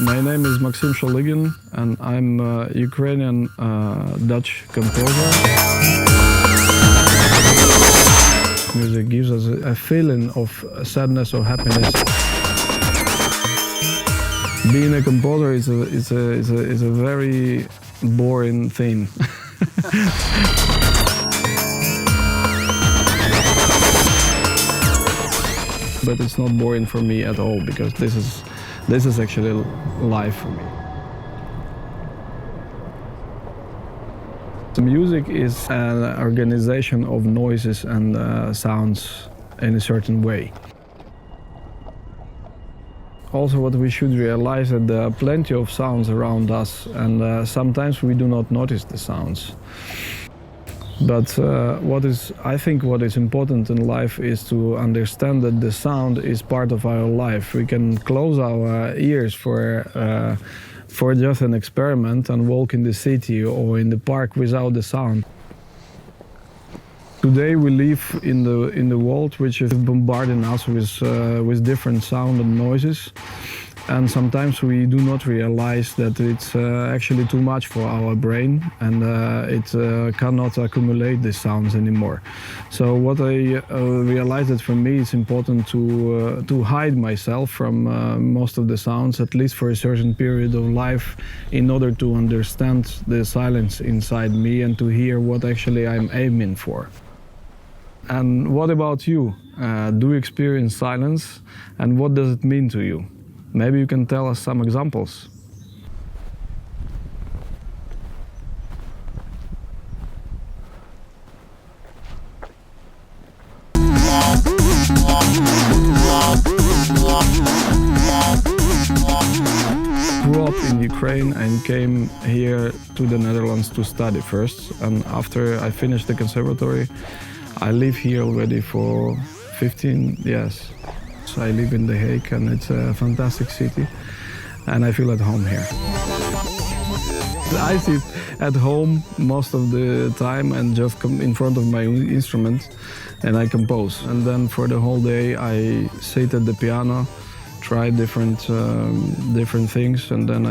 My name is Maxim Shalygin and I'm a Ukrainian Dutch composer. Music gives us a feeling of sadness or happiness. Being a composer is a very boring thing. But it's not boring for me at all, because this is actually life for me. The music is an organization of noises and sounds in a certain way. Also, what we should realize is that there are plenty of sounds around us, and sometimes we do not notice the sounds. But I think what is important in life is to understand that the sound is part of our life. We can close our ears for just an experiment and walk in the city or in the park without the sound. Today we live in the world which is bombarding us with different sound and noises, and sometimes we do not realize that it's actually too much for our brain, and it cannot accumulate the sounds anymore. So what I realized that for me it's important to hide myself from most of the sounds, at least for a certain period of life, in order to understand the silence inside me and to hear what actually I'm aiming for. And what about you? Do you experience silence, and what does it mean to you? Maybe you can tell us some examples. I grew up in Ukraine and came here to the Netherlands to study first, and after I finished the conservatory, I live here already for 15 years. So I live in The Hague, and it's a fantastic city, and I feel at home here. I sit at home most of the time and just come in front of my instrument and I compose. And then for the whole day I sit at the piano, try different things, and then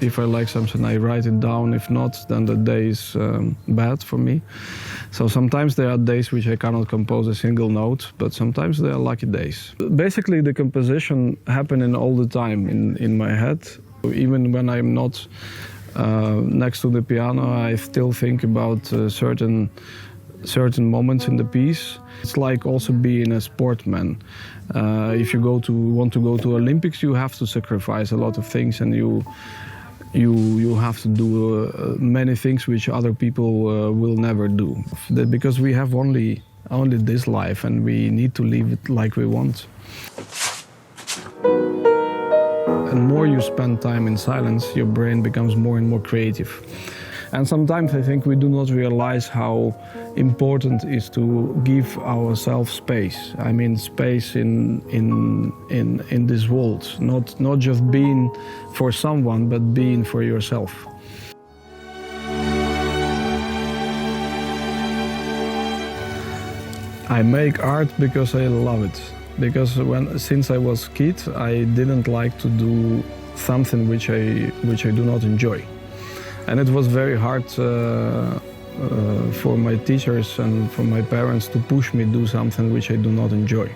if I like something I write it down. If not, then the day is bad for me. So sometimes there are days which I cannot compose a single note, but sometimes there are lucky days. Basically the composition happening all the time in my head. Even when I'm not next to the piano, I still think about certain moments in the piece. It's like also being a sportsman. If you want to go to Olympics, you have to sacrifice a lot of things, and you have to do many things which other people will never do. Because we have only this life, and we need to live it like we want. And more you spend time in silence, your brain becomes more and more creative. And sometimes I think we do not realize how important it is to give ourselves space. I mean, space in this world, not just being for someone, but being for yourself. I make art because I love it. Because since I was a kid, I didn't like to do something which I do not enjoy. And it was very hard for my teachers and for my parents to push me to do something which I do not enjoy.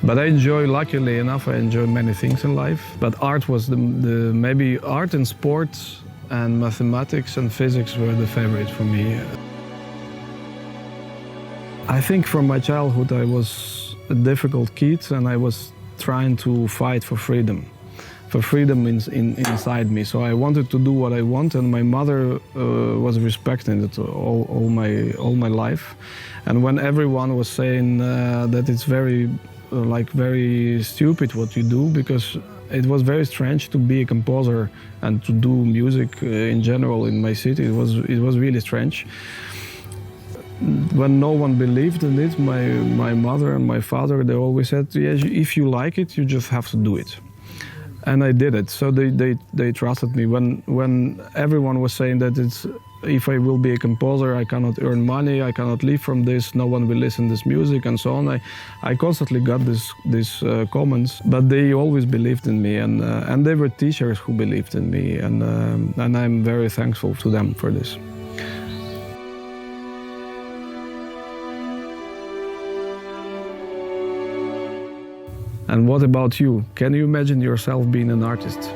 But I enjoy, luckily enough, I enjoy many things in life. But art was maybe art and sports and mathematics and physics were the favorite for me. I think from my childhood I was a difficult kid, and I was trying to fight for freedom. For freedom inside me. So I wanted to do what I want, and my mother was respecting it all my life. And when everyone was saying that it's very stupid what you do, because it was very strange to be a composer and to do music in general in my city. It was really strange. When no one believed in it, my mother and my father, they always said, yes, if you like it, you just have to do it. And I did it, so they trusted me. When everyone was saying that if I will be a composer, I cannot earn money, I cannot live from this, no one will listen to this music, and so on. I constantly got these comments, but they always believed in me, and they were teachers who believed in me, and I'm very thankful to them for this. And what about you? Can you imagine yourself being an artist?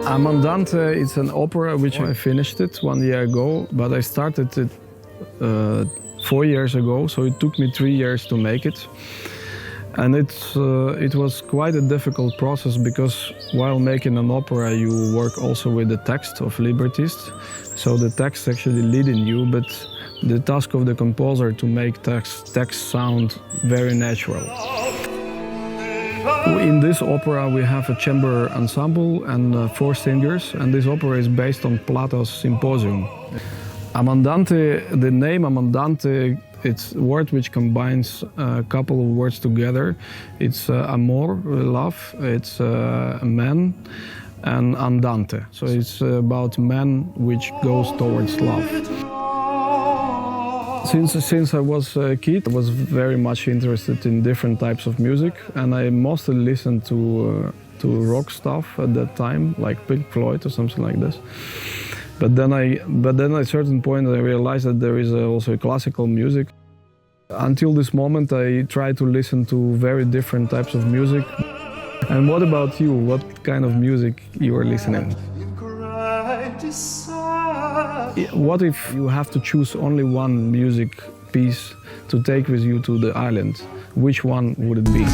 Amandante, it's an opera which I finished it 1 year ago, but I started it 4 years ago, so it took me 3 years to make it. And it was quite a difficult process because while making an opera you work also with the text of librettist. So the text actually leading you, but the task of the composer to make text sound very natural. In this opera we have a chamber ensemble and 4 singers, and this opera is based on Plato's Symposium. Amandante, the name Amandante, it's a word which combines a couple of words together. It's amor, love, it's man, and andante. So it's about man which goes towards love. Since I was a kid, I was very much interested in different types of music, and I mostly listened to rock stuff at that time, like Pink Floyd or something like this. But then at a certain point I realized that there is also classical music. Until this moment I try to listen to very different types of music. And what about you? What kind of music you are listening? What if you have to choose only one music piece to take with you to the island? Which one would it be?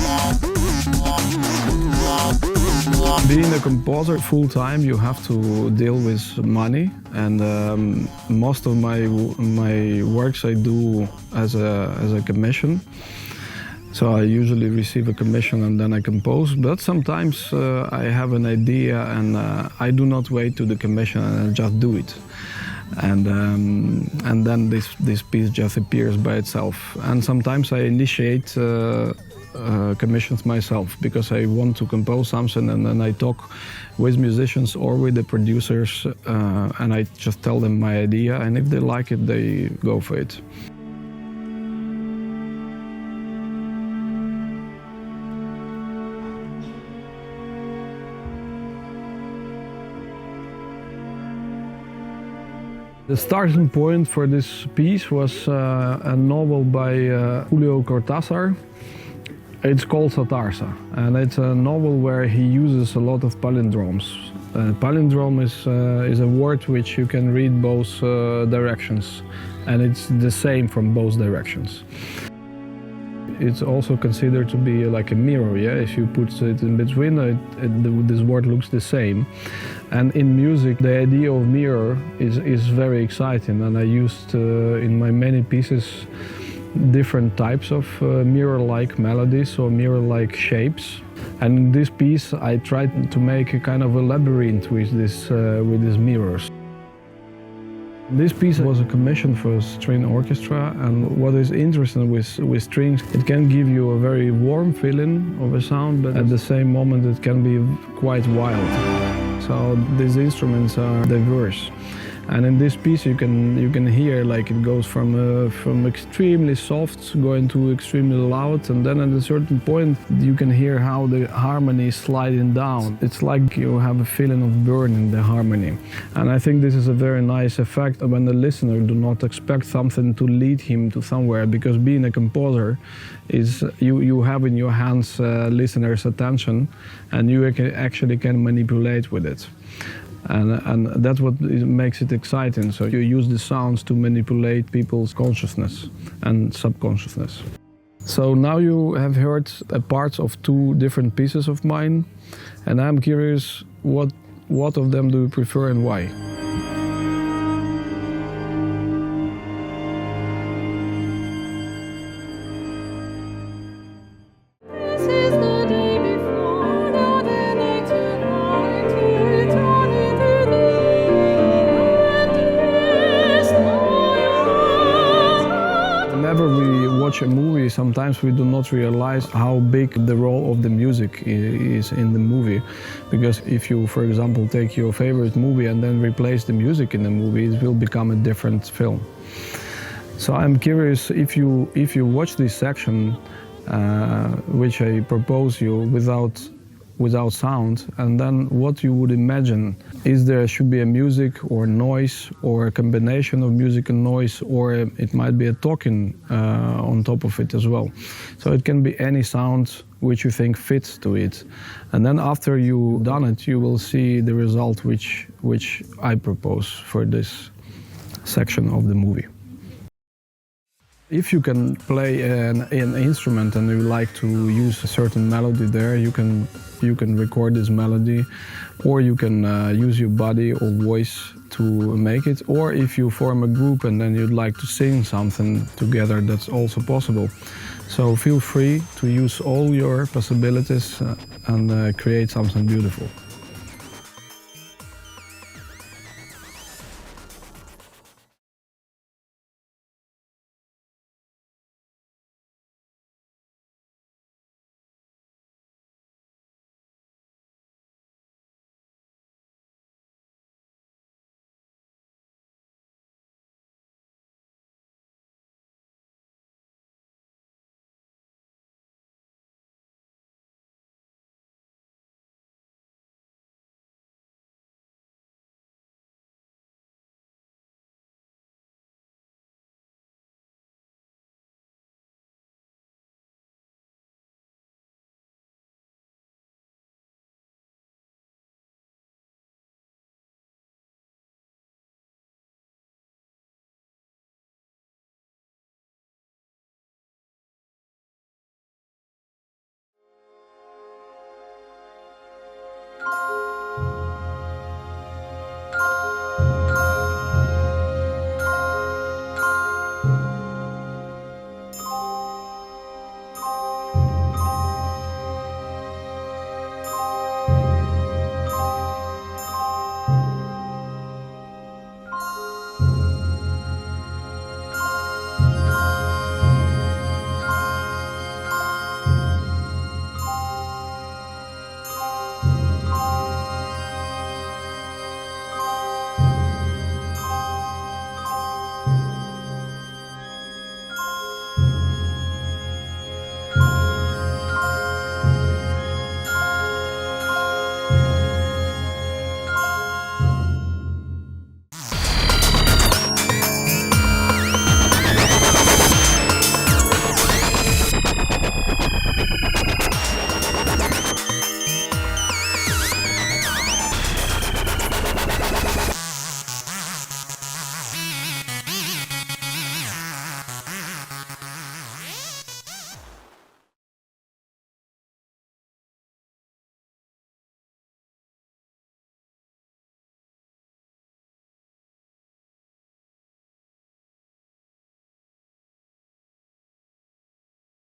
Being a composer full-time, you have to deal with money, and most of my works I do as a commission. So I usually receive a commission and then I compose, but sometimes I have an idea and I do not wait to the commission and I just do it. And then this piece just appears by itself. And sometimes I initiate commissions myself because I want to compose something, and then I talk with musicians or with the producers and I just tell them my idea, and if they like it, they go for it. The starting point for this piece was a novel by Julio Cortázar. It's called Satarsa, and it's a novel where he uses a lot of palindromes. Palindrome is a word which you can read both directions, and it's the same from both directions. It's also considered to be like a mirror, yeah? If you put it in between, this word looks the same. And in music, the idea of mirror is very exciting, and I used in my many pieces different types of mirror-like melodies or mirror-like shapes. And in this piece, I tried to make a kind of a labyrinth with these mirrors. This piece was a commission for a string orchestra, and what is interesting with strings, it can give you a very warm feeling of a sound, but at the same moment it can be quite wild. So these instruments are diverse. And in this piece you can hear like it goes from extremely soft going to extremely loud, and then at a certain point you can hear how the harmony is sliding down. It's like you have a feeling of burning the harmony. And I think this is a very nice effect when the listener do not expect something to lead him to somewhere, because being a composer is you have in your hands listener's attention, and you actually can manipulate with it. And that's what makes it exciting. So you use the sounds to manipulate people's consciousness and subconsciousness. So now you have heard a part of 2 different pieces of mine, and I'm curious what of them do you prefer and why? we do not realize how big the role of the music is in the movie. Because if you, for example, take your favorite movie and then replace the music in the movie, it will become a different film. So I'm curious if you watch this section, which I propose you without sound, and then what you would imagine. Is there should be a music or noise or a combination of music and noise, or it might be a talking on top of it as well. So it can be any sound which you think fits to it. And then after you've done it, you will see the result which I propose for this section of the movie. If you can play an instrument and you like to use a certain melody there, you can record this melody, or you can use your body or voice to make it. Or if you form a group and then you'd like to sing something together, that's also possible. So feel free to use all your possibilities and create something beautiful.